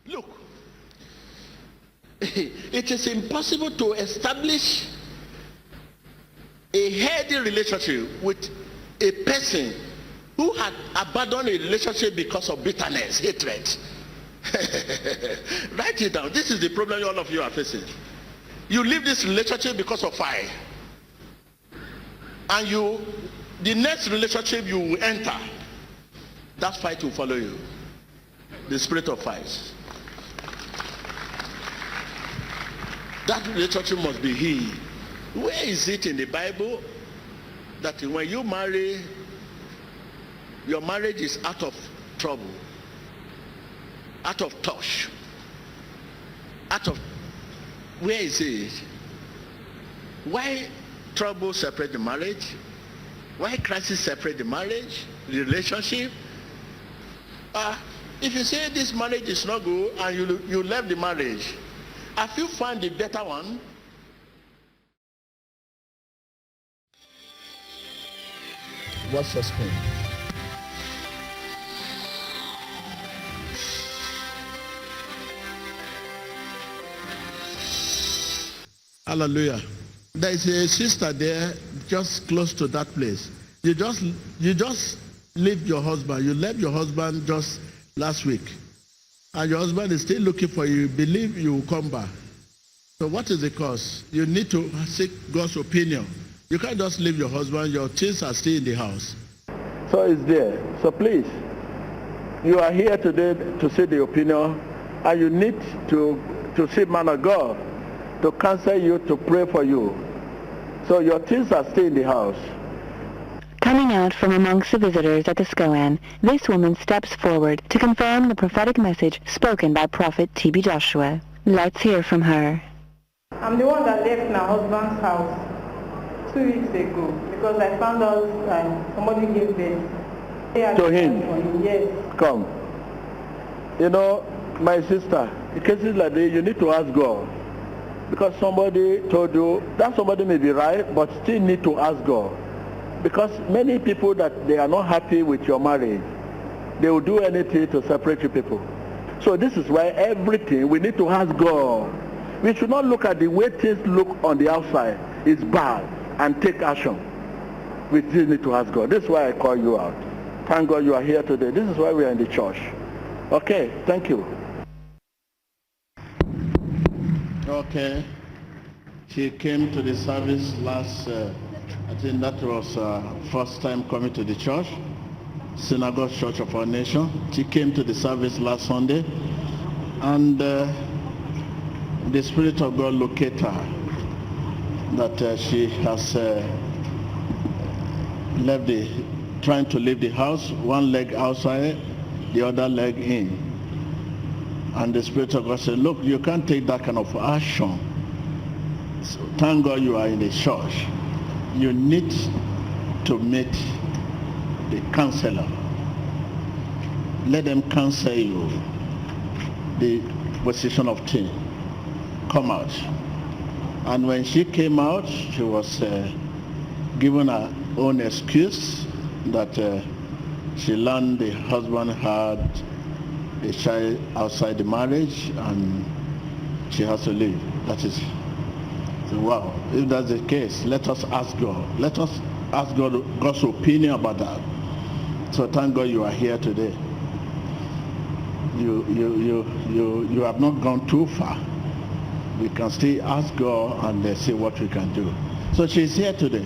Look, it is impossible to establish a healthy relationship with a person who had abandoned a relationship because of bitterness, hatred. Write it down. This is the problem all of you are facing. You leave this relationship because of fire, and the next relationship you will enter, that fight will follow you. The spirit of fight. That relationship must be healed. Where is it in the Bible that when you marry, your marriage is out of trouble, out of touch, where is it? Why trouble separate the marriage? Why crisis separate the marriage, the relationship? If you say this marriage is not good and you left the marriage, have you found the better one? What's your screen? Hallelujah. There is a sister there just close to that place. You just leave your husband. You left your husband just last week. And your husband is still looking for you. You believe you will come back. So what is the cause? You need to seek God's opinion. You can't just leave your husband. Your things are still in the house. So it's there. So please, you are here today to see the opinion, and you need to see man of God to counsel you, to pray for you. So your things are still in the house. Coming out from amongst the visitors at the SCOAN, this woman steps forward to confirm the prophetic message spoken by Prophet T.B. Joshua. Let's hear from her. I'm the one that left my husband's house 2 weeks ago because I found out somebody gave birth. To him? Yes. Come. You know, my sister, in cases like this, you need to ask God. Because somebody told you, that somebody may be right, but still need to ask God. Because many people that they are not happy with your marriage, they will do anything to separate you people. So this is why everything we need to ask God. We should not look at the way things look on the outside. It's bad and take action. We still need to ask God. This is why I call you out. Thank God you are here today. This is why we are in the church. Okay, thank you. Okay. She came to the service last, I think that was first time coming to the church, Synagogue Church of Our Nation. She came to the service last Sunday, and the Spirit of God located her, that she has trying to leave the house, one leg outside, the other leg in. And the Spirit of God said, look, you can't take that kind of action. So thank God you are in the church. You need to meet the counselor. Let them counsel you the position of things. Come out. And when she came out, she was given her own excuse that she learned the husband had a child outside the marriage and she has to leave. That is, wow. If that's the case, let us ask God. Let us ask God's opinion about that. So thank God you are here today. You have not gone too far. We can still ask God and see what we can do. So she's here today,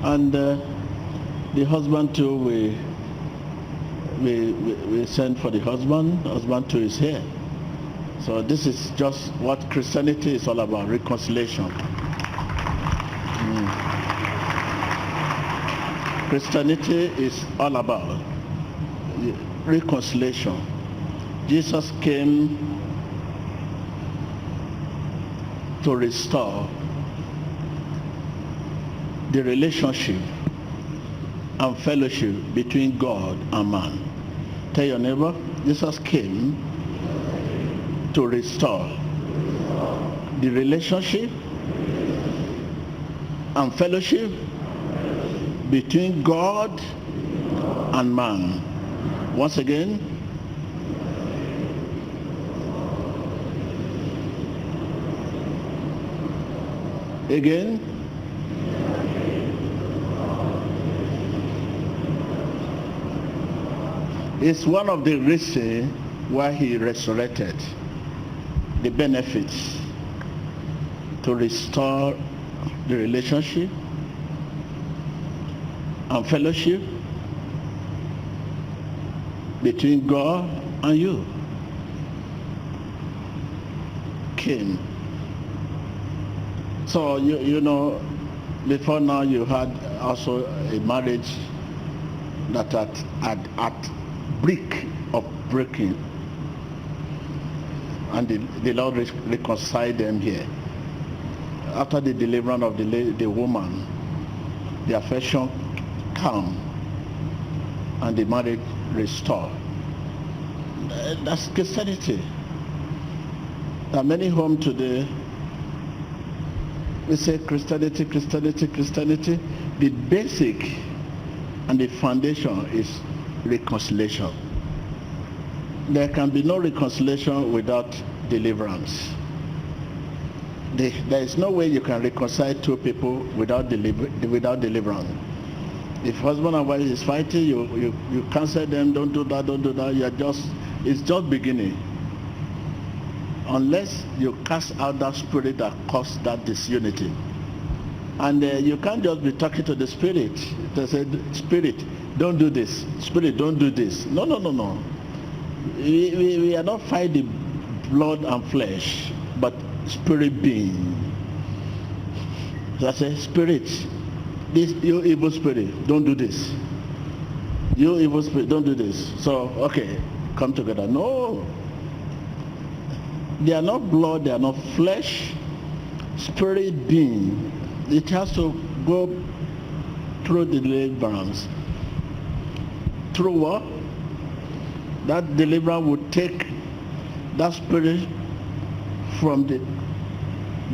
and the husband too. We send for the husband. Husband too is here. So this is just what Christianity is all about: reconciliation. Christianity is all about reconciliation. Jesus came to restore the relationship and fellowship between God and man. Tell your neighbor, Jesus came to restore the relationship and fellowship between God and man. Once again, Again. It's one of the reasons why he resurrected. The benefits to restore the relationship and fellowship between God and you. Came. So you know, before now you had also a marriage that at brink of breaking, and the Lord reconciled them here. After the deliverance of the woman, the affection calm and the marriage restored. That's Christianity. There are many homes today, we say Christianity. The basic and the foundation is reconciliation. There can be no reconciliation without deliverance. There is no way you can reconcile two people without deliverance. If husband and wife is fighting, you counsel them, don't do that. It's just beginning. Unless you cast out that spirit that caused that disunity. And you can't just be talking to the spirit. They say, spirit, don't do this. Spirit, don't do this. No. We are not fighting blood and flesh, but spirit being. So I say, spirit, this, you evil spirit, don't do this. You evil spirit, don't do this. So, okay, come together. No. They are not blood, they are not flesh. Spirit being. It has to go through the deliverance. Through what? That deliverance would take that spirit from the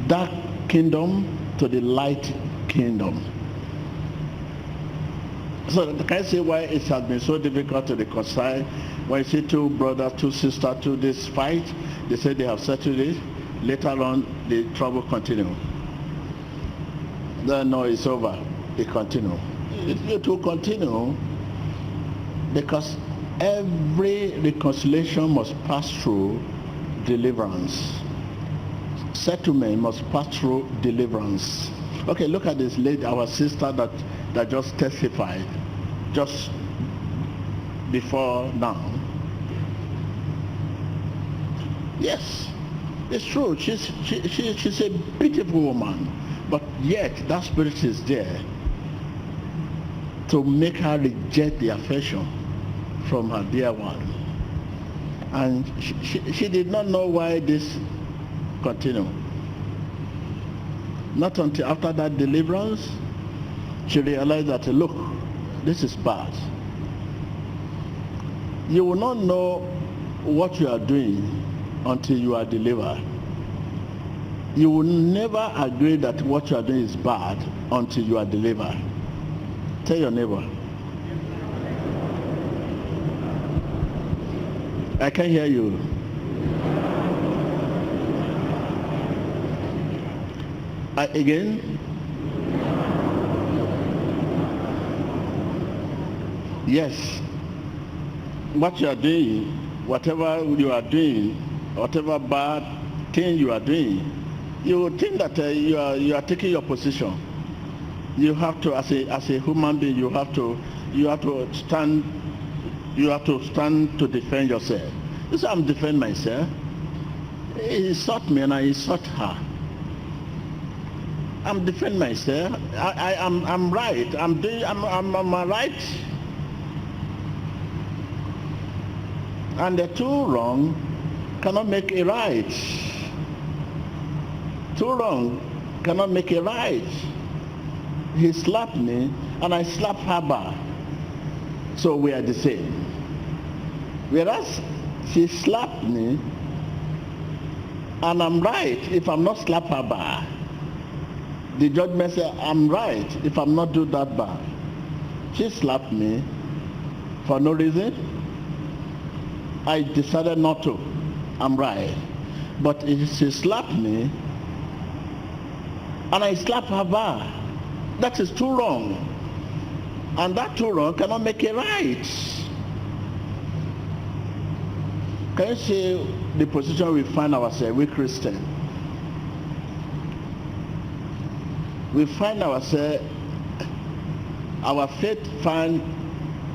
dark kingdom to the light kingdom. So can I say why it has been so difficult to reconcile? When you see two brothers, two sisters, to this fight, they say they have settled it. Later on, the trouble continue. Then no, it's over. It continue. It will continue because every reconciliation must pass through deliverance. Settlement must pass through deliverance. Okay, look at this lady, our sister that just testified just before now. Yes, it's true. She's a beautiful woman, but yet that spirit is there to make her reject the affection from her dear one. And she did not know why this continued. Not until after that deliverance, she realized that, look, this is bad. You will not know what you are doing until you are delivered. You will never agree that what you are doing is bad until you are delivered. Tell your neighbor. I can't hear you. Again? Yes. What you are doing, whatever you are doing, whatever bad thing you are doing, you will think that you are taking your position. You have to, as a human being, you have to stand to defend yourself. You say, I'm defending myself. He sought me and I sought her. I'm defending myself. I'm right. I'm right. And the two wrong cannot make a right. Two wrong cannot make a right. He slapped me and I slapped her back. So we are the same. Whereas she slapped me and I'm right if I'm not slap her back. The judgment says I'm right if I'm not do that bad. She slapped me for no reason. I decided not to. I'm right. But if she slapped me and I slap her back. That is too wrong. And that too wrong cannot make it right. Can you see the position we find ourselves, we Christians? We find ourselves, our faith find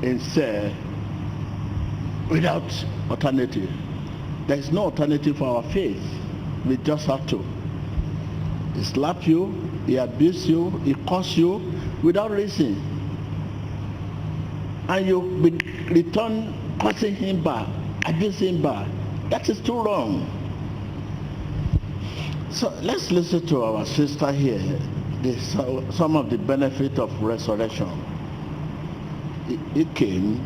itself without alternative. There is no alternative for our faith. We just have to. He slap you, he abuse you, he curse you without reason. And you return cursing him back, abusing him back. That is too wrong. So let's listen to our sister here. Some of the benefit of resurrection. It came.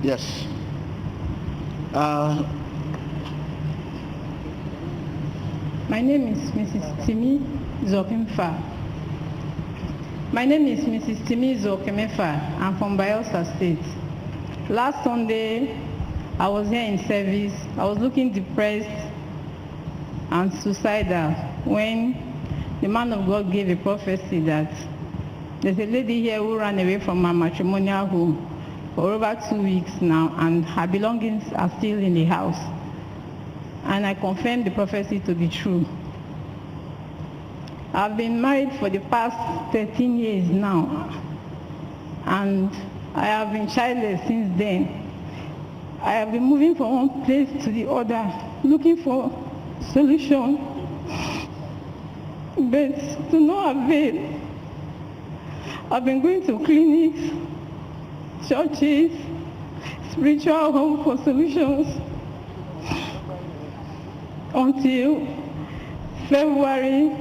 Yes. My name is Mrs. Timi Zokimfa. I'm from Bayelsa State. Last Sunday, I was here in service. I was looking depressed and suicidal when the man of God gave a prophecy that there's a lady here who ran away from her matrimonial home for over 2 weeks now, and her belongings are still in the house. And I confirmed the prophecy to be true. I've been married for the past 13 years now, and I have been childless since then. I have been moving from one place to the other, looking for solution, but to no avail. I've been going to clinics, churches, spiritual home for solutions until February.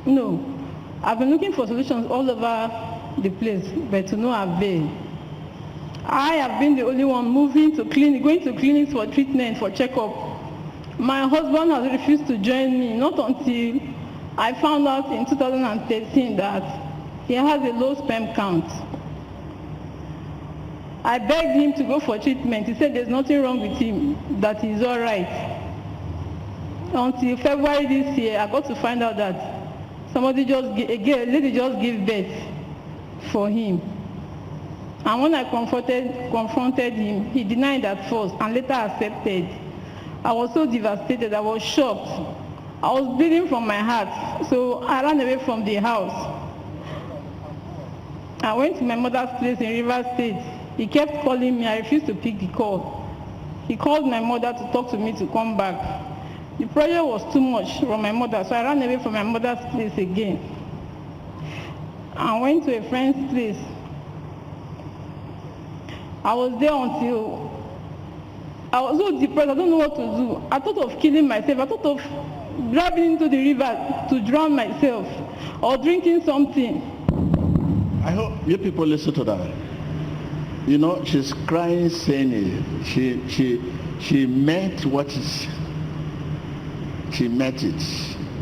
No, I've been looking for solutions all over the place, but to no avail. I have been the only one moving to clinic, going to clinics for treatment, for checkup. My husband has refused to join me, not until I found out in 2013 that he has a low sperm count. I begged him to go for treatment. He said there's nothing wrong with him, that he's all right. Until February this year, I got to find out that a lady just gave birth for him. And when I confronted him, he denied at first and later accepted. I was so devastated, I was shocked. I was bleeding from my heart, so I ran away from the house. I went to my mother's place in Rivers State. He kept calling me, I refused to pick the call. He called my mother to talk to me to come back. The pressure was too much from my mother, so I ran away from my mother's place again. I went to a friend's place. I was there until I was so depressed, I don't know what to do. I thought of killing myself. I thought of driving into the river to drown myself or drinking something. I hope you people listen to that. You know, she's crying, saying it. She meant what is. She met it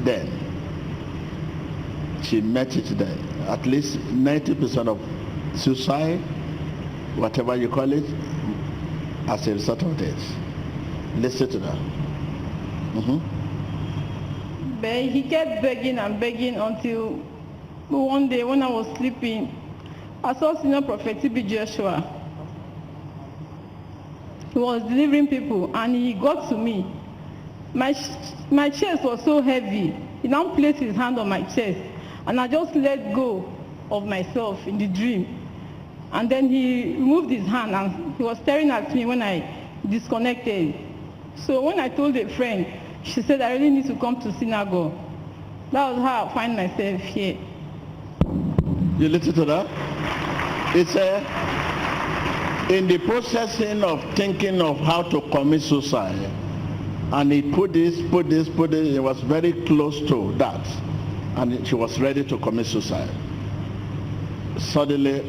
then. She met it then. At least 90% of suicide, whatever you call it, as a result of this. Listen to that. But he kept begging and begging until one day when I was sleeping, I saw Senior Prophet TB Joshua. He was delivering people and he got to me. My chest was so heavy. He now placed his hand on my chest and I just let go of myself in the dream. And then he removed his hand and he was staring at me when I disconnected. So when I told a friend, she said I really need to come to synagogue. That was how I find myself here. You listen to that? It's in the processing of thinking of how to commit suicide. And he put this, he was very close to that. And she was ready to commit suicide. Suddenly,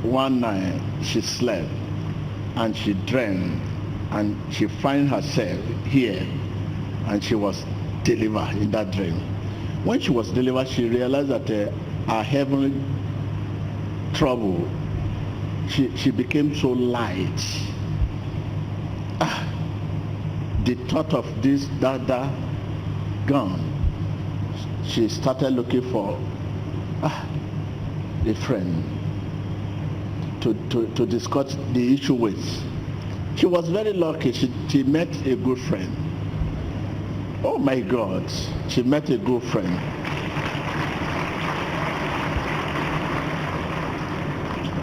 one night, she slept and she dreamed and she found herself here and she was delivered in that dream. When she was delivered, she realized that her heavenly trouble, she became so light. The thought of this, that gone. she started looking for a friend to discuss the issue with. She was very lucky. She met a good friend. Oh my God, she met a good friend.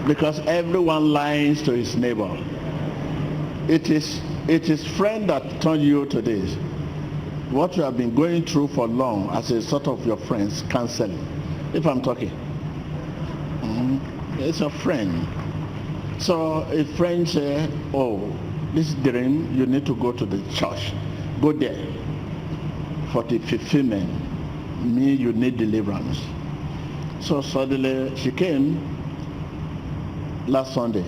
Because everyone lies to his neighbor. It is friend that turned you to this. What you have been going through for long as a sort of your friends counseling. If I'm talking. It's a friend. So a friend say, oh, this dream, you need to go to the church. Go there for the fulfillment. Me, you need deliverance. So suddenly she came last Sunday.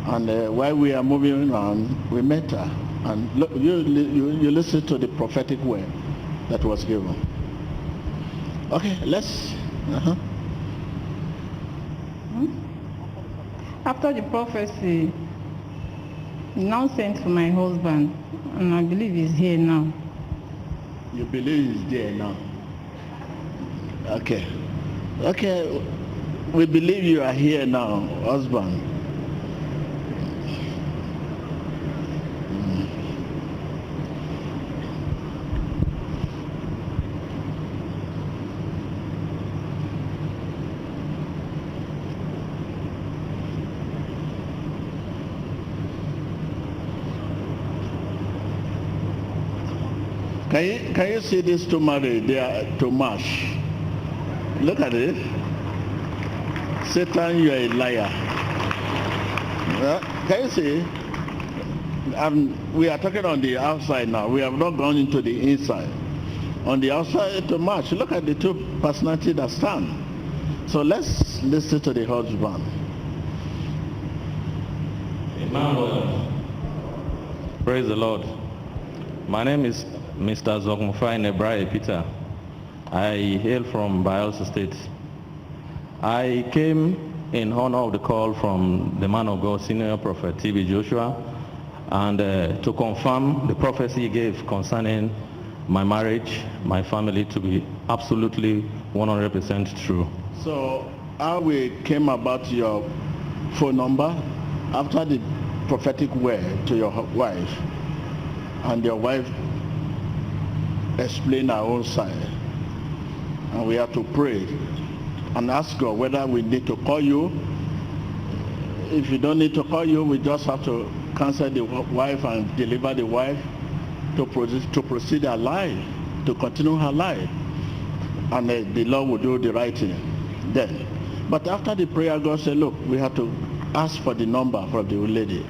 And while we are moving around, we met her. And look, you listen to the prophetic word that was given. Okay, let's... After the prophecy, he now sent for my husband, and I believe he's here now. You believe he's there now? Okay. Okay, we believe you are here now, husband. Can you see these two married? They are to mash. Look at it. Satan, you are a liar. Can you see? We are talking on the outside now. We have not gone into the inside. On the outside to mash. Look at the two personalities that stand. So let's listen to the husband. Amen. Praise the Lord. My name is Mr. Zogmufai Nebrae Peter. I hail from Bayelsa State. I came in honor of the call from the man of God, Senior Prophet TB Joshua, and to confirm the prophecy he gave concerning my marriage, my family, to be absolutely 100% true. So how we came about your phone number after the prophetic word to your wife, and your wife explain our own side, and we have to pray and ask God whether we need to call you. If you don't need to call you, we just have to cancel the wife and deliver the wife to proceed her life, to continue her life, and the Lord will do the right thing then. But after the prayer, God said, look, we have to ask for the number from the lady.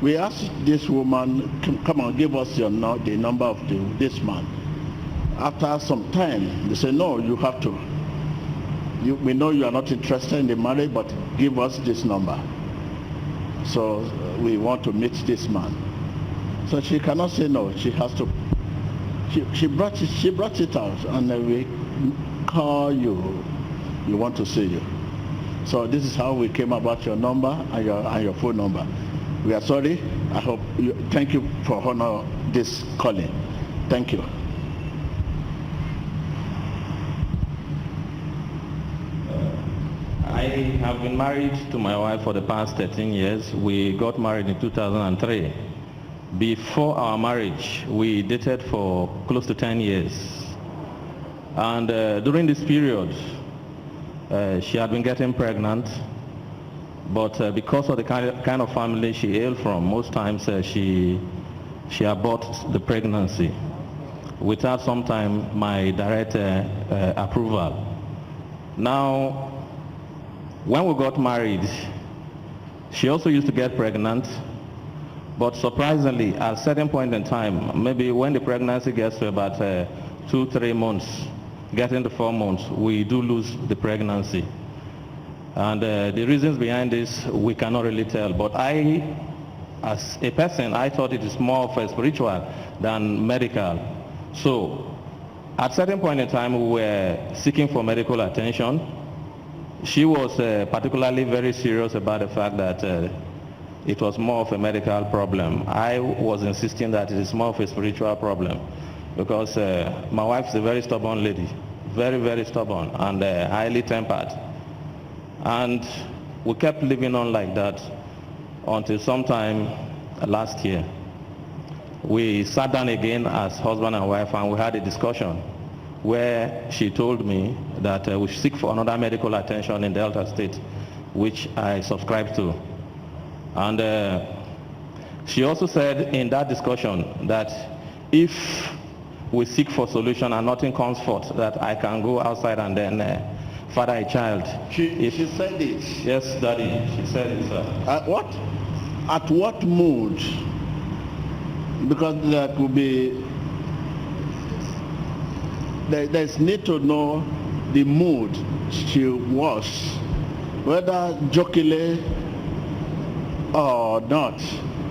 We asked this woman, come on, give us the number of this man. After some time, they say, no, you have to. We know you are not interested in the marriage, but give us this number. So we want to meet this man. So she cannot say no. She has to. She brought it out, and we call you. We want to see you. So this is how we came about your number and your phone number. We are sorry. I hope thank you for honor this calling. Thank you. I have been married to my wife for the past 13 years. We got married in 2003. Before our marriage, we dated for close to 10 years. And during this period, she had been getting pregnant. But because of the kind of family she hailed from, most times she aborted the pregnancy without sometime my direct approval. Now, when we got married, she also used to get pregnant, but surprisingly, at a certain point in time, maybe when the pregnancy gets to about 2-3 months, getting to 4 months, we do lose the pregnancy. And the reasons behind this, we cannot really tell. But I, as a person, I thought it is more of a spiritual than medical. So, at a certain point in time, we were seeking for medical attention. She was particularly very serious about the fact that it was more of a medical problem. I was insisting that it is more of a spiritual problem. because my wife is a very stubborn lady, very, very stubborn and highly tempered. And we kept living on like that until sometime last year. We sat down again as husband and wife and we had a discussion where she told me that we should seek for another medical attention in Delta State, which I subscribe to. And she also said in that discussion that if we seek for solution and nothing comes forth, that I can go outside and then father a child. She said it? Yes, Daddy, she said it, sir. At what mood? Because there could be, there's need to know the mood she was, whether jokingly or not,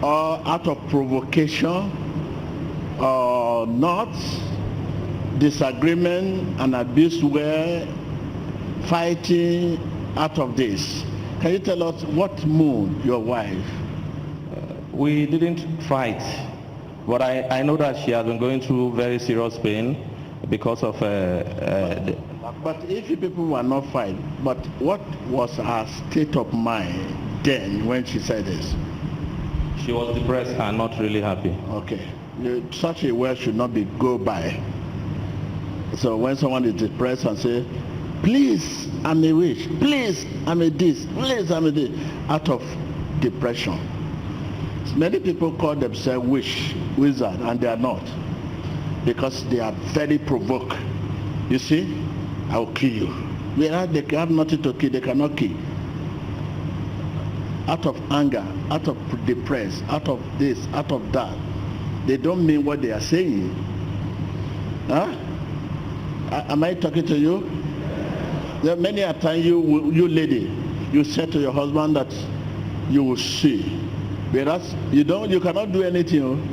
or out of provocation or not, disagreement and abuse were fighting out of this. Can you tell us what mood your wife? We didn't fight, but I know that she has been going through very serious pain because of but if you people were not fighting, but what was her state of mind then when she said this? She was depressed and not really happy. Okay. Such a word should not be go by. So when someone is depressed and say, please, I'm a witch, please, I'm a this, please, I'm a this, out of depression. Many people call themselves wizard, and they are not, because they are very provoked. You see, I will kill you. Whereas they have nothing to kill, they cannot kill. Out of anger, out of depressed, out of this, out of that. They don't mean what they are saying. Huh? Am I talking to you? There are many a time you lady, you said to your husband that you will see. Whereas you cannot do anything.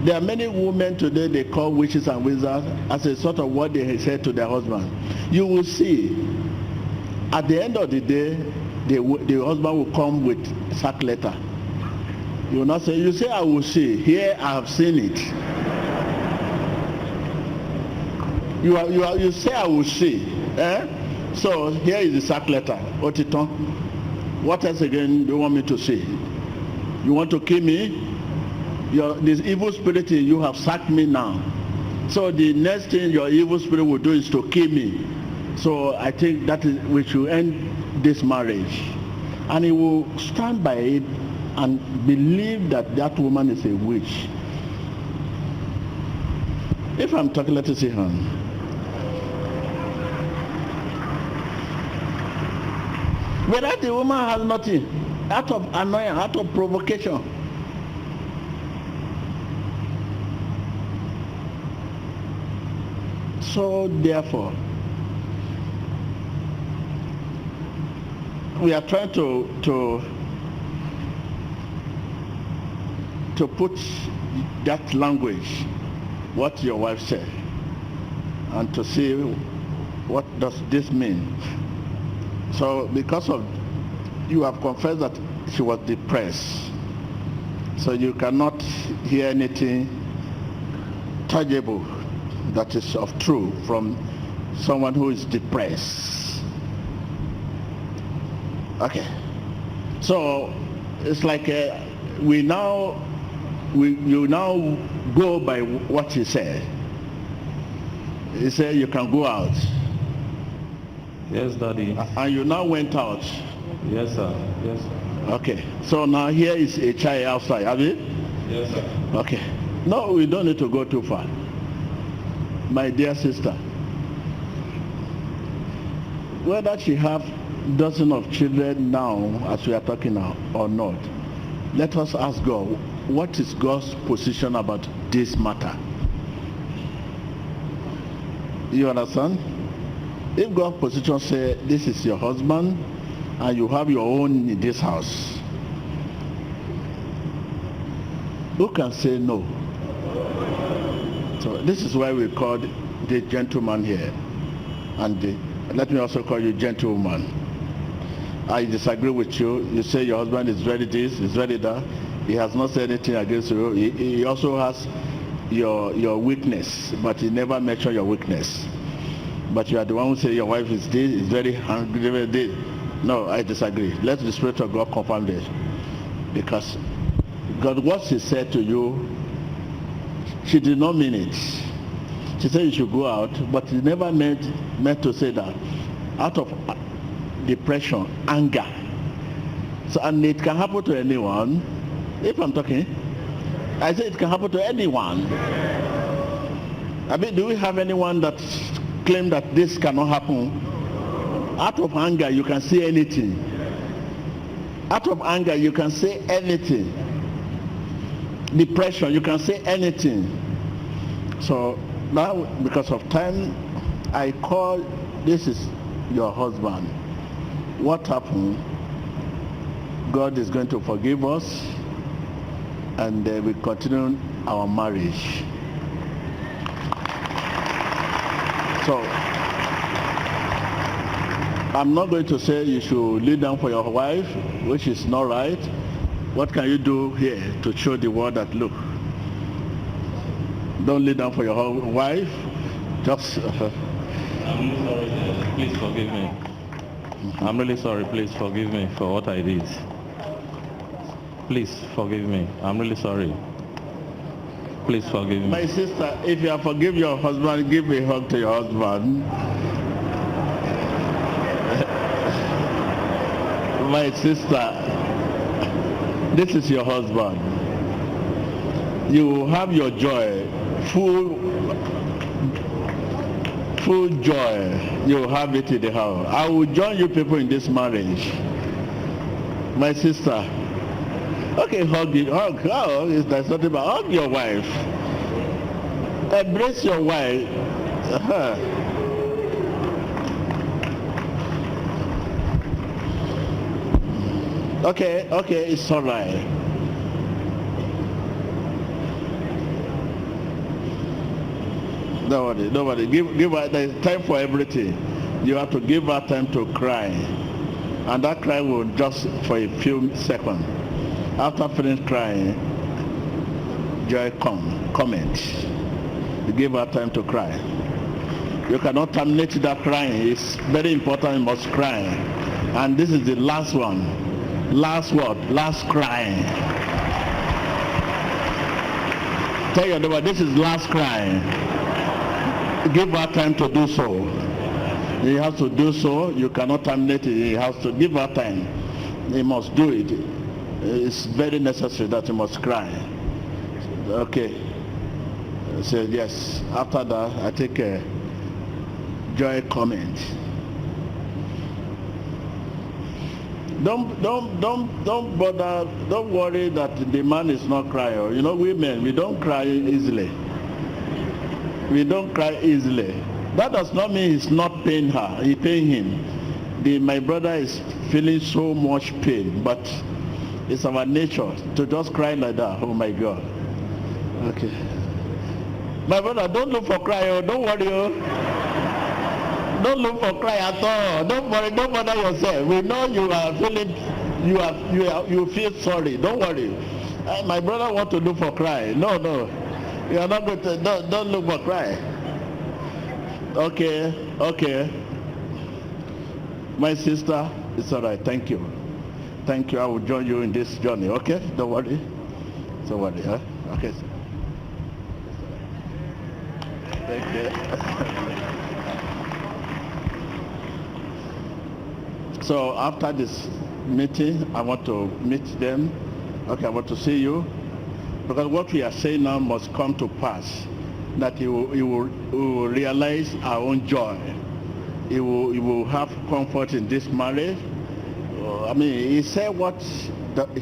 There are many women today they call witches and wizards as a sort of what they said to their husband. You will see. At the end of the day, the husband will come with sack letter. You will not say, you say I will see. Here I have seen it. You say I will see. So here is the sack letter. Otiton. What else again do you want me to say? You want to kill me? This evil spirit in you have sacked me now. So the next thing your evil spirit will do is to kill me. So I think that is we should end this marriage. And he will stand by it and believe that that woman is a witch. If I'm talking, let us see her. Whether the woman has nothing, out of annoyance, out of provocation. So therefore, we are trying to put that language, what your wife said, and to see what does this mean. So because of you have confessed that she was depressed, so you cannot hear anything tangible that is of truth from someone who is depressed. Okay, so it's like you now go by what he said. He said you can go out. Yes, Daddy. And you now went out. Yes, sir. Yes, sir. Okay, so now here is a child outside, have you? Yes, sir. Okay. No, we don't need to go too far. My dear sister, whether she have dozens of children now, as we are talking now, or not, let us ask God, what is God's position about this matter? You understand? If God's position says this is your husband and you have your own in this house, who can say no? So this is why we called the gentleman here, and let me also call you gentlewoman. I disagree with you. You say your husband is very this, is very that. He has not said anything against you. He also has your weakness, but he never mentioned your weakness. But you are the one who say your wife is this, is very hungry, very this. No, I disagree. Let the Spirit of God confirm this. Because God, what she said to you, she did not mean it. She said you should go out, but she never meant to say that. Out of depression, anger. So, and it can happen to anyone. If I'm talking, I say it can happen to anyone. I mean, do we have anyone that claim that this cannot happen? Out of anger, you can say anything. Out of anger, you can say anything. Depression, you can say anything. So now, because of time, I call, this is your husband. What happened? God is going to forgive us, and we continue our marriage. So I'm not going to say you should lay down for your wife, which is not right. What can you do here to show the world that, look, don't lay down for your wife, just... I'm really sorry, please forgive me. I'm really sorry, please forgive me for what I did. Please forgive me, I'm really sorry. Please forgive me. My sister, if you have forgiven your husband, give a hug to your husband. My sister, this is your husband. You have your joy, full joy. You have it in the house. I will join you people in this marriage. My sister, okay, hug it, hug. Oh, there's nothing about hug your wife. Embrace your wife. Okay, it's all right. Don't worry. Give her the time for everything. You have to give her time to cry, and that cry will just for a few seconds. After finish crying, joy comment. You give her time to cry. You cannot terminate that crying. It's very important. You must cry, and this is the last one. Last word, last crying. Tell your neighbor, this is last crying. Give her time to do so. You have to do so. You cannot terminate it. You have to give her time. You must do it. It's very necessary that you must cry. Okay. So yes. After that, I take a joy comment. Don't bother. Don't worry that the man is not crying. You know, women, we don't cry easily. We don't cry easily. That does not mean he's not paying her. He paying him. My brother is feeling so much pain, but it's our nature to just cry like that. Oh my God. Okay. My brother, don't look for crying. Don't worry. Don't look for cry at all. Don't worry. Don't bother yourself. We know you are feeling. You feel sorry. Don't worry. My brother want to look for cry. No. You are not going to. Don't look for cry. Okay. My sister, it's all right. Thank you. I will join you in this journey. Okay. Don't worry. Don't worry. Huh? Okay. Thank you. So after this meeting, I want to meet them. Okay, I want to see you. Because what we are saying now must come to pass. That you will realize our own joy. You will have comfort in this marriage. I mean, he said what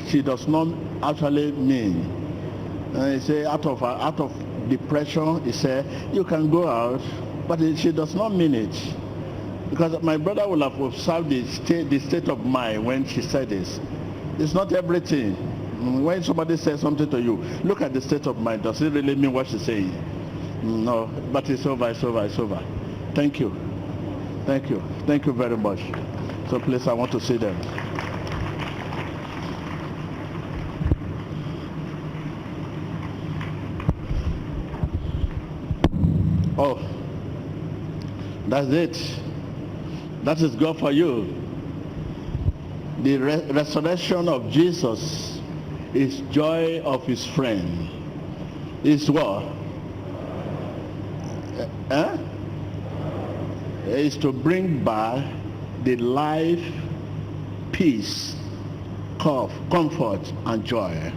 she does not actually mean. He said out of depression, he said, you can go out, but she does not mean it. Because my brother will have observed the state of mind when she said this. It's not everything. When somebody says something to you, look at the state of mind. Does it really mean what she's saying? No, but it's over. Thank you very much. So please, I want to see them. Oh, that's it. That is God for you. The resurrection of Jesus is joy of his friend. Is what? Is to bring back the life, peace, comfort, and joy.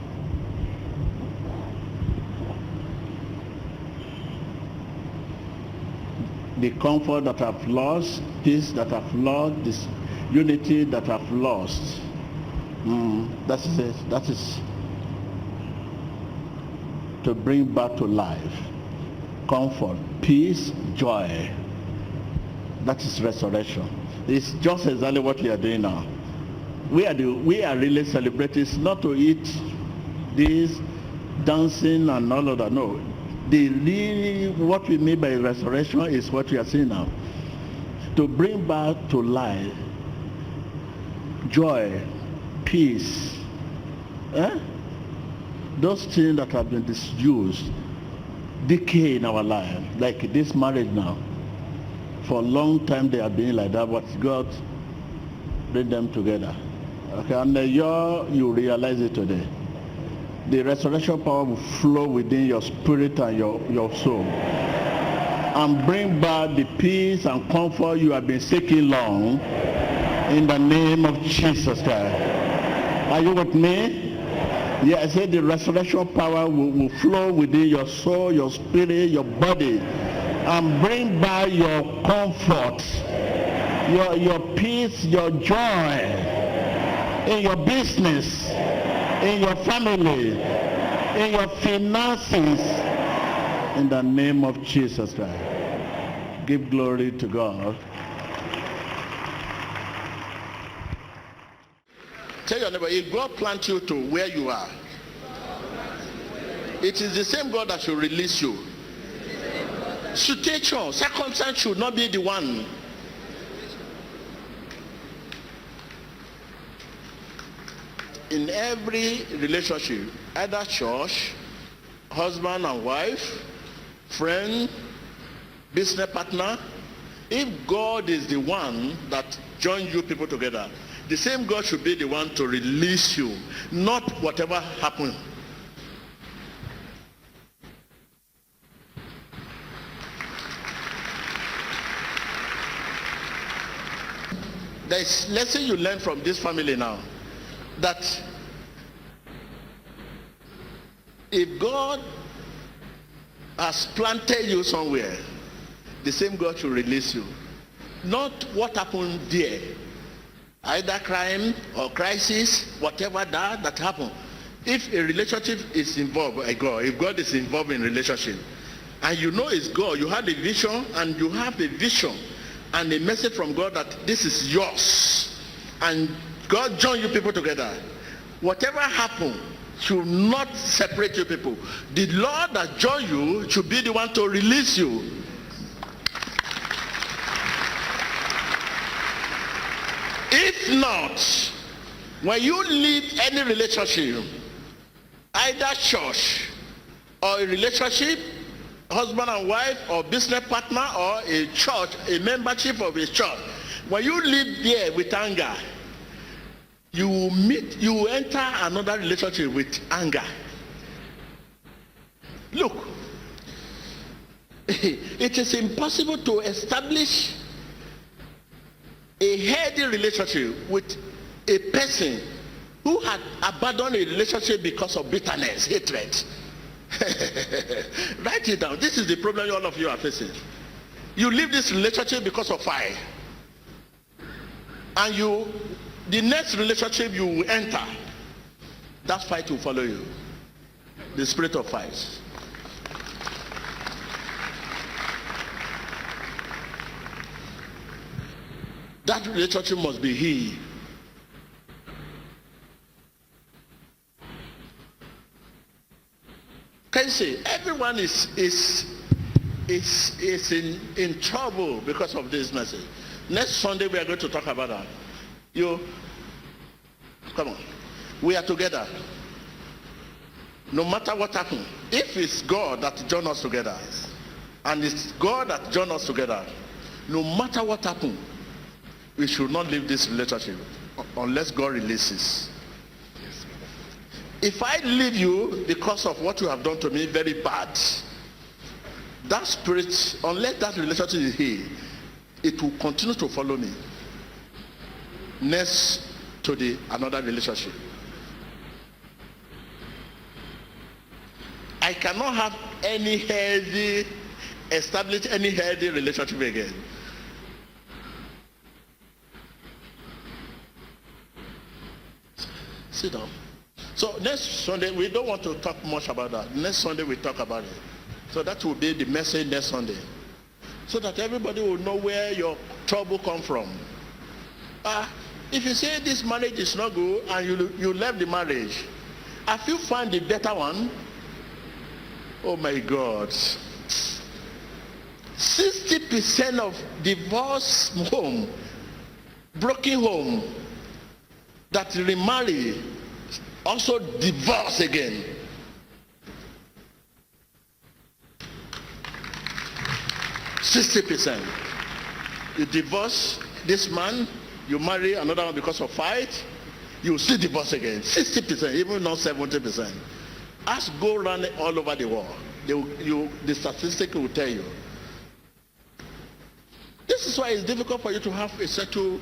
The comfort that I've lost, peace that I've lost, this unity that I've lost. That is it. That is to bring back to life. Comfort, peace, joy. That is resurrection. It's just exactly what we are doing now. We are really celebrating. It's not to eat this, dancing and all of that. No. What we mean by resurrection is what we are seeing now. To bring back to life joy, peace. Those things that have been disused, decay in our life, like this marriage now. For a long time they have been like that, but God bring them together. Okay, and you realize it today. The resurrection power will flow within your spirit and your soul and bring back the peace and comfort you have been seeking long in the name of Jesus Christ. Are you with me? Yeah, I said the resurrection power will flow within your soul, your spirit, your body, and bring back your comfort, your peace, your joy in your business, in your family, in your finances, in the name of Jesus Christ. Give glory to God. Tell your neighbor, if God plants you to where you are, it is the same God that should release you. Situation, circumstance should not be the one. In every relationship, either church, husband and wife, friend, business partner, if God is the one that joins you people together, the same God should be the one to release you, not whatever happened. There's lesson you learn from this family now, that if God has planted you somewhere, the same God should release you. Not what happened there. Either crime or crisis, whatever that happened. If a relationship is involved, if God is involved in relationship, and you know it's God, you have a vision, and you have a vision and a message from God that this is yours, and God join you people together, whatever happened should not separate you people. The Lord that join you should be the one to release you. If not, when you leave any relationship, either church or a relationship, husband and wife, or business partner, or a church, a membership of a church, when you live there with anger, you will enter another relationship with anger. Look, it is impossible to establish a healthy relationship with a person who had abandoned a relationship because of bitterness, hatred. Write it down. This is the problem all of you are facing. You leave this relationship because of fire, and the next relationship you will enter, that fight will follow you. The spirit of fight. That relationship must be healed. Can you see? Everyone is in trouble because of this message. Next Sunday we are going to talk about that. Come on. We are together. No matter what happens, if it's God that joined us together, and it's God that joined us together, no matter what happens, we should not leave this relationship unless God releases. If I leave you because of what you have done to me, very bad, that spirit, unless that relationship is here, it will continue to follow me next to another relationship. I cannot have establish any healthy relationship again. Sit down. So next Sunday, we don't want to talk much about that. Next Sunday we talk about it. So that will be the message next Sunday. So that everybody will know where your trouble come from. If you say this marriage is not good and you left the marriage, have you found the better one? Oh my God. 60% of divorce home, broken home, that remarry, also divorce again. %. You divorce this man, you marry another one because of fight, you still divorce again. 60%, even not 70%. Ask, go around all over the world. The statistic will tell you. This is why it's difficult for you to have a settled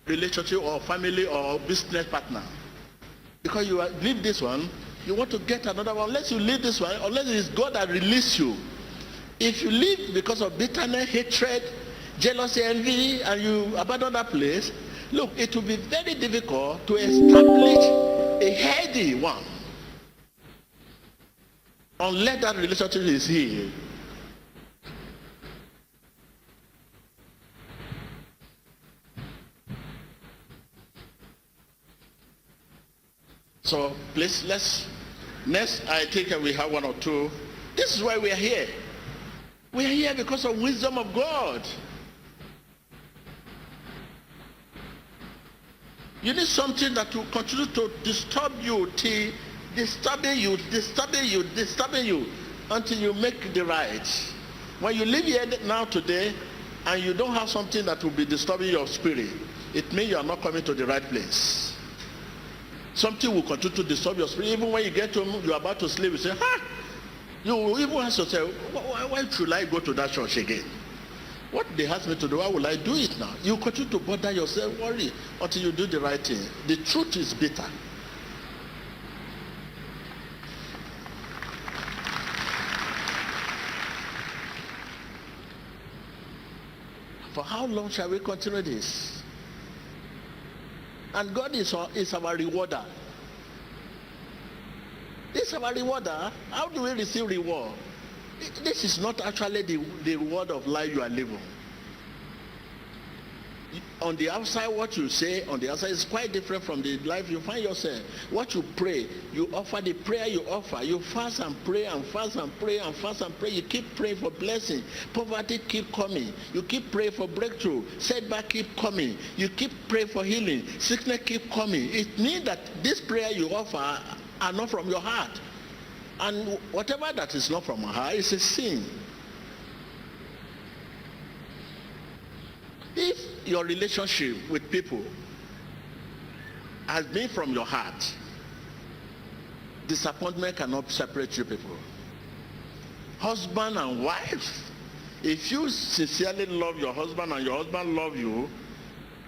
relationship or family or business partner. Because you leave this one, you want to get another one. Unless you leave this one, unless it is God that release you. If you leave because of bitterness, hatred, jealousy, envy, and you abandon that place, look, it will be very difficult to establish a healthy one. Unless that relationship is healed. So please, next I think we have one or two. This is why we are here. We are here because of wisdom of God. You need something that will continue to disturb you, disturbing you until you make the right. When you live here now today and you don't have something that will be disturbing your spirit, it means you are not coming to the right place. Something will continue to disturb your spirit. Even when you get home, you are about to sleep, you say, you will even ask yourself, why should I go to that church again? What they ask me to do, why will I do it now? You continue to bother yourself, worry, until you do the right thing. The truth is bitter. For how long shall we continue this? And God is our rewarder. This is our rewarder. How do we receive reward? This is not actually the reward of life you are living. On the outside, what you say on the outside is quite different from the life you find yourself. What you pray, you offer the prayer you offer. You fast and pray and fast and pray and fast and pray. You keep praying for blessing. Poverty keep coming. You keep praying for breakthrough. Setback keep coming. You keep praying for healing. Sickness keep coming. It means that this prayer you offer are not from your heart. And whatever that is not from your heart is a sin. If your relationship with people has been from your heart, disappointment cannot separate you people. Husband and wife, if you sincerely love your husband and your husband love you,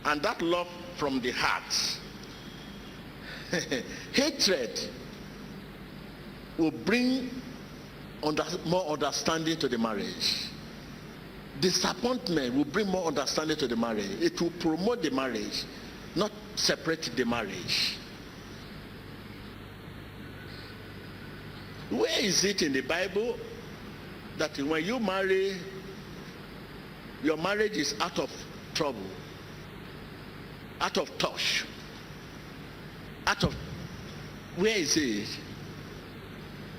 and that love from the heart, hatred will bring more understanding to the marriage. Disappointment will bring more understanding to the marriage. It will promote the marriage, not separate the marriage. Where is it in the Bible that when you marry, your marriage is out of trouble, out of touch, where is it?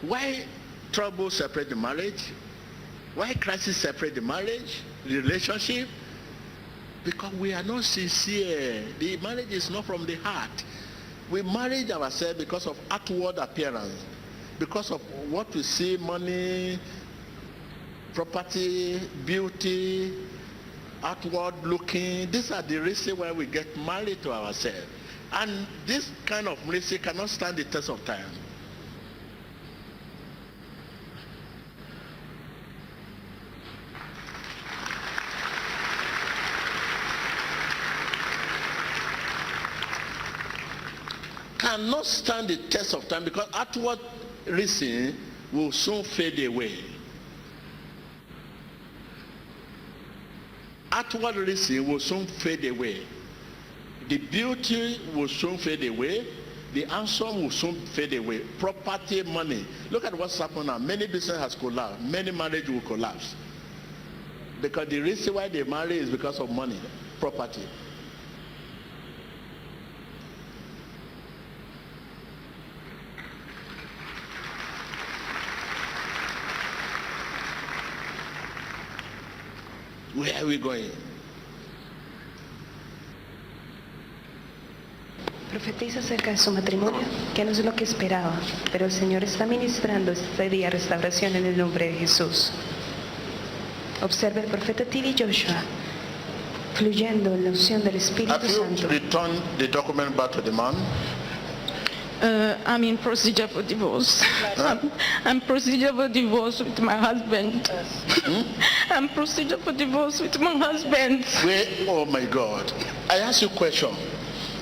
Why trouble separate the marriage? Why crisis separate the marriage, the relationship? Because we are not sincere. The marriage is not from the heart. We marry ourselves because of outward appearance, because of what we see, money, property, beauty, outward looking. These are the reasons why we get married to ourselves. And this kind of reason cannot stand the test of time. Cannot stand the test of time, because outward reason will soon fade away. Outward reason will soon fade away. The beauty will soon fade away. The handsome will soon fade away. Property, money. Look at what's happening now. Many businesses has collapsed. Many marriages will collapse. Because the reason why they marry is because of money, property. Where are we going? Profetiza acerca de su matrimonio, que no es lo que esperaba, pero el Señor está ministrando este día restauración en el nombre de Jesús. Observe el profeta T.B. Joshua, fluyendo en la unción del Espíritu Have you Santo. returned the document back to the man? I'm in procedure for divorce. I'm procedure for divorce with my husband. I'm procedure for divorce with my husband. Wait, oh my God. I ask you a question.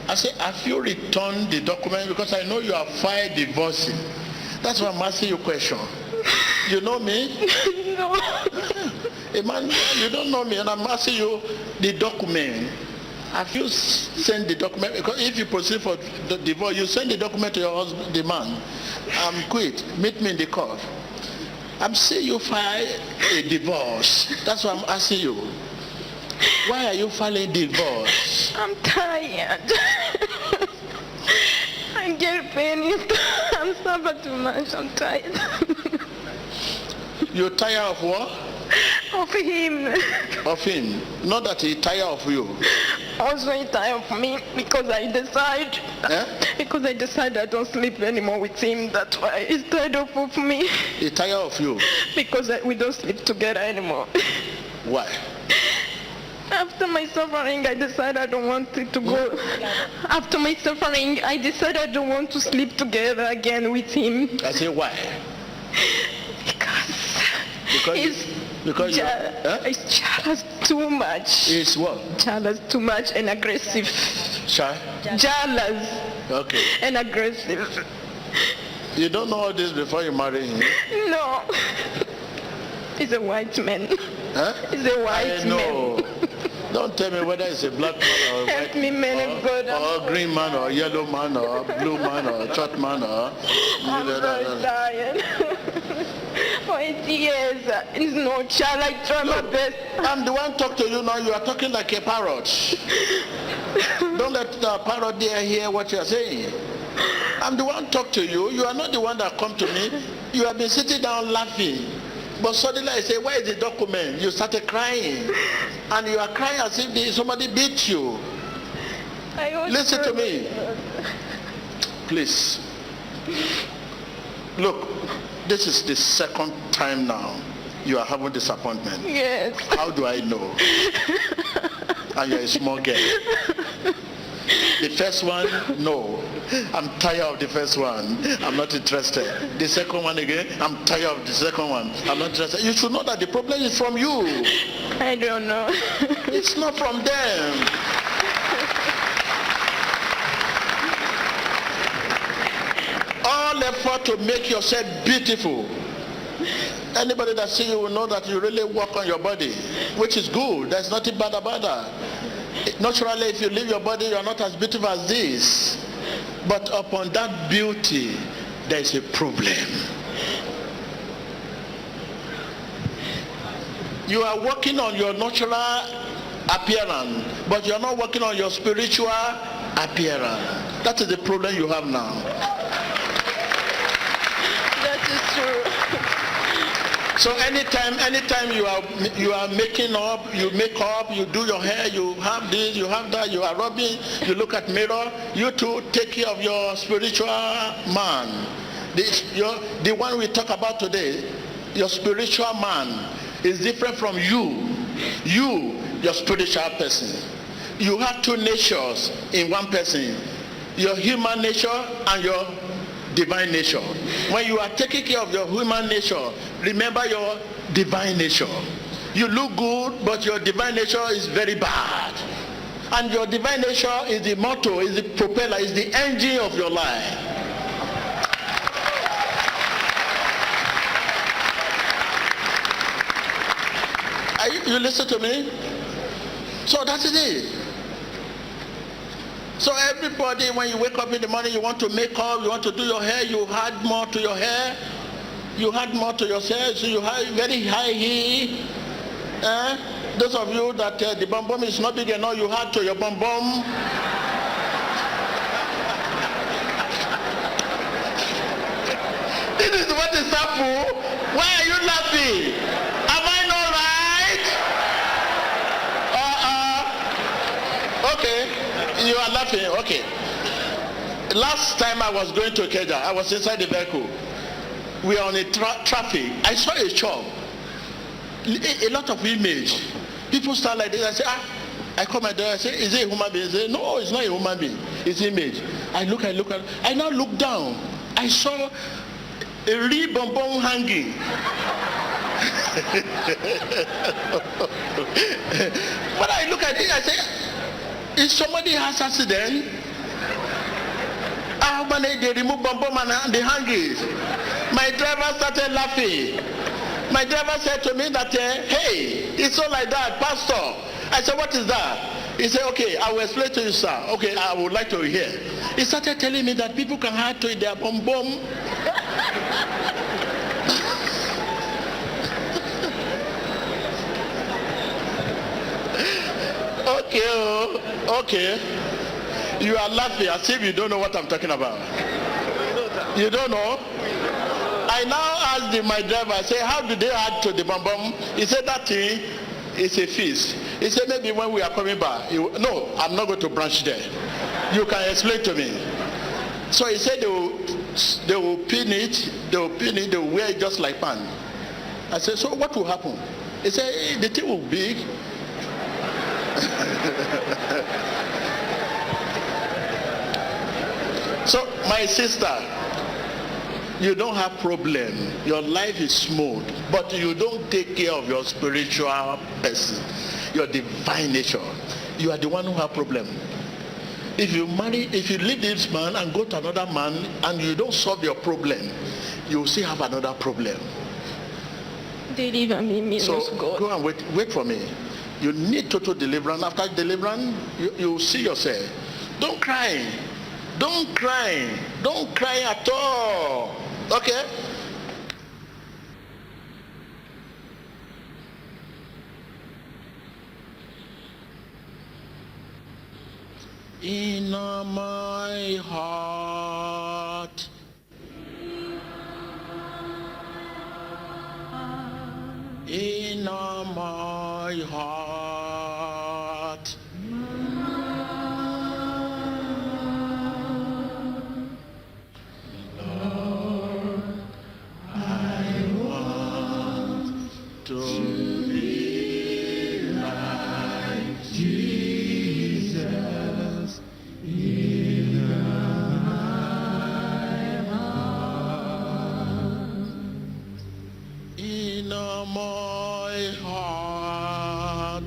I say, have you returned the document? Because I know you have filed divorcing. That's why I'm asking you a question. You know me? No. Man, you don't know me, and I'm asking you the document. Have you sent the document? Because if you proceed for the divorce, you send the document to your husband, the man. I'm quit. Meet me in the court. I'm saying you file a divorce. That's what I'm asking you. Why are you filing divorce? I'm tired. I get pain. I'm suffering too much. I'm tired. You're tired of what? Of him. Of him. Not that he's tired of you. Also he's tired of me because I decide. Because I decide I don't sleep anymore with him. That's why he's tired of me. He's tired of you. Because we don't sleep together anymore. Why? After my suffering, I decided I don't want it to go. After my suffering, I decided I don't want to sleep together again with him. I say why? Because it's jealous too much. It's what? Jealous too much and aggressive. Shy? Jealous. Okay. And aggressive. You don't know all this before you marry him? No. He's a white man. Huh? He's a white man. Don't tell me whether it's a black man or a white Help me, man of God. or green man or yellow man or blue man or short man or... I'm so tired. For 8 years, it's no child. I try my best. I'm the one talk to you now. You are talking like a parrot. Don't let the parrot there hear what you are saying. I'm the one talk to you. You are not the one that come to me. You have been sitting down laughing. But suddenly I say, where is the document? You started crying. And you are crying as if somebody beat you. Listen to me. Please. Look, this is the second time now you are having disappointment. Yes. How do I know? And you're a small girl. The first one, no. I'm tired of the first one. I'm not interested. The second one again, I'm tired of the second one. I'm not interested. You should know that the problem is from you. I don't know. It's not from them. All effort to make yourself beautiful. Anybody that sees you will know that you really work on your body, which is good. There's nothing bad about that. Naturally, if you leave your body, you are not as beautiful as this. But upon that beauty, there is a problem. You are working on your natural appearance, but you are not working on your spiritual appearance. That is the problem you have now. That is true. So anytime you are making up, you make up, you do your hair, you have this, you have that, you are rubbing, you look at mirror, you too take care of your spiritual man. The one we talk about today, your spiritual man is different from you, your spiritual person. You have two natures in one person, your human nature and your divine nature. When you are taking care of your human nature, remember your divine nature. You look good, but your divine nature is very bad. And your divine nature is the motto, is the propeller, is the engine of your life. You listen to me? So that is it. So everybody, when you wake up in the morning, you want to make up, you want to do your hair, you add more to your hair, you add more to yourself, so you have very high heel. Those of you that the bum bum is not big enough, you add to your bum bum. This is what is happening. Why are you laughing? Am I not right? Okay. You are laughing, okay. Last time I was going to Ikeja, I was inside the vehicle. We are on a traffic. I saw a shop. A lot of image. People stand like this. I say, I call my daughter. I say, is it a human being? They say, no, it's not a human being. It's image. I now look down. I saw a real bonbon hanging. But I look at it, I say, if somebody has accident, I managed to remove bomb and they hang it. My driver started laughing. My driver said to me that, hey, it's not like that, Pastor. I said, what is that? He said, okay, I will explain to you, sir. Okay, I would like to hear. He started telling me that people can hide to their bomb. Okay. You are laughing as if you don't know what I'm talking about. You don't know? I now asked my driver, I said, how do they add to the bum? He said, that thing is a feast. He said, maybe when we are coming back. No, I'm not going to branch there. You can explain to me. So he said they will pin it, they will wear it just like pan. I said, so what will happen? He said, hey, the thing will be big. So my sister, you don't have problem. Your life is smooth, but you don't take care of your spiritual person, your divine nature. You are the one who have problem. If you leave this man and go to another man and you don't solve your problem, you will still have another problem. Deliver me, menos So God. go and wait for me. You need total deliverance. After deliverance, you will see yourself. Don't cry. Don't cry. Don't cry at all. Okay? In my heart, in my heart, Lord, I want to be like Jesus in my heart. In my heart,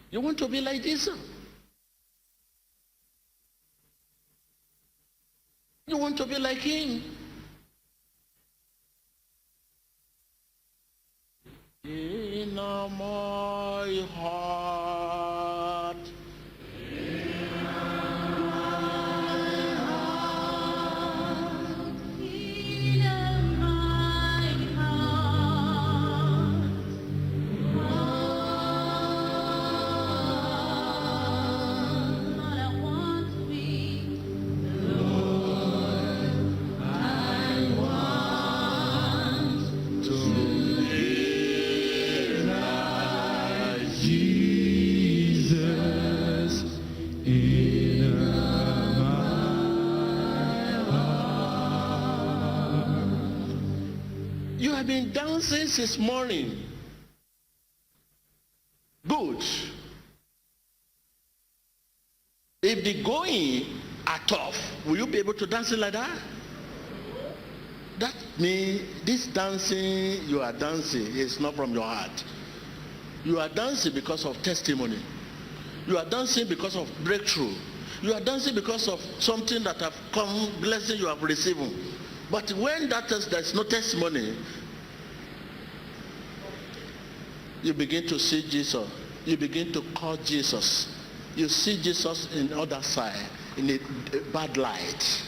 You want to be like Jesus? You want to be like him? In my heart. You have been dancing since morning. Good. If the going are tough, will you be able to dance it like that? That means this dancing you are dancing is not from your heart. You are dancing because of testimony. You are dancing because of breakthrough. You are dancing because of something that have come, blessing you have received. But when there's no testimony, you begin to see Jesus. You begin to call Jesus. You see Jesus in the other side, in a bad light.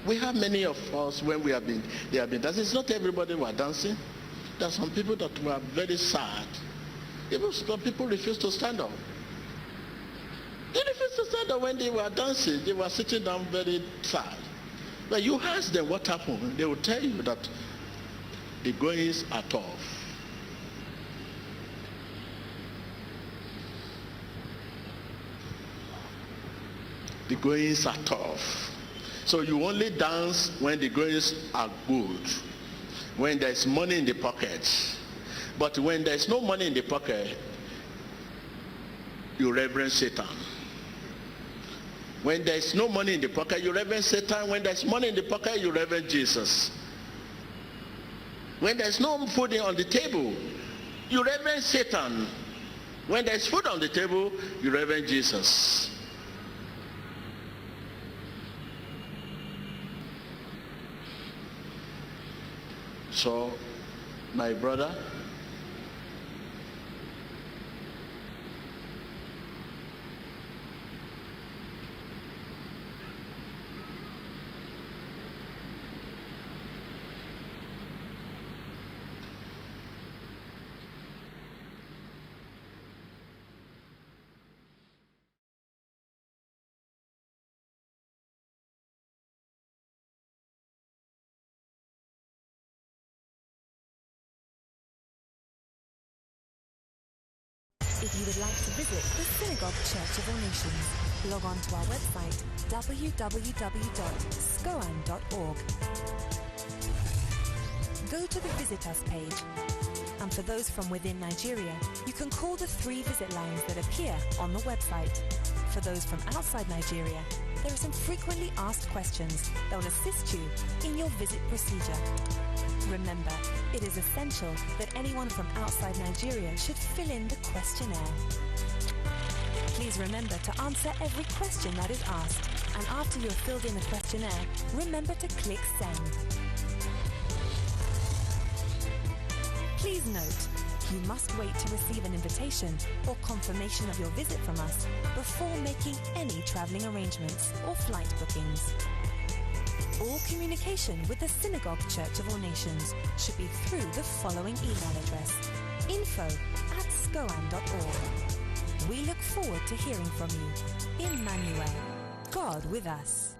We have many of us when they have been dancing. It's not everybody who are dancing. There are some people that were very sad. Even some people refused to stand up. They refused to stand up when they were dancing. They were sitting down very sad. But you ask them what happened, they will tell you that the goings are tough. The goings are tough. So you only dance when the goings are good, when there's money in the pocket. But when there's no money in the pocket, you reverence Satan. When there's no money in the pocket, you reverence Satan. When there's money in the pocket, you reverence Jesus. When there's no food on the table, you reverence Satan. When there's food on the table, you reverence Jesus. So, my brother, If you would like to visit the Synagogue Church of All Nations, log on to our website www.scoan.org. Go to the Visit Us page, and for those from within Nigeria, you can call the 3 visit lines that appear on the website. For those from outside Nigeria, there are some frequently asked questions that will assist you in your visit procedure. Remember, it is essential that anyone from outside Nigeria should fill in the questionnaire. Please remember to answer every question that is asked, and after you have filled in the questionnaire, remember to click Send. Please note, you must wait to receive an invitation or confirmation of your visit from us before making any traveling arrangements or flight bookings. All communication with the Synagogue Church of All Nations should be through the following email address: info@scoan.org. We look forward to hearing from you. Emmanuel, God with us.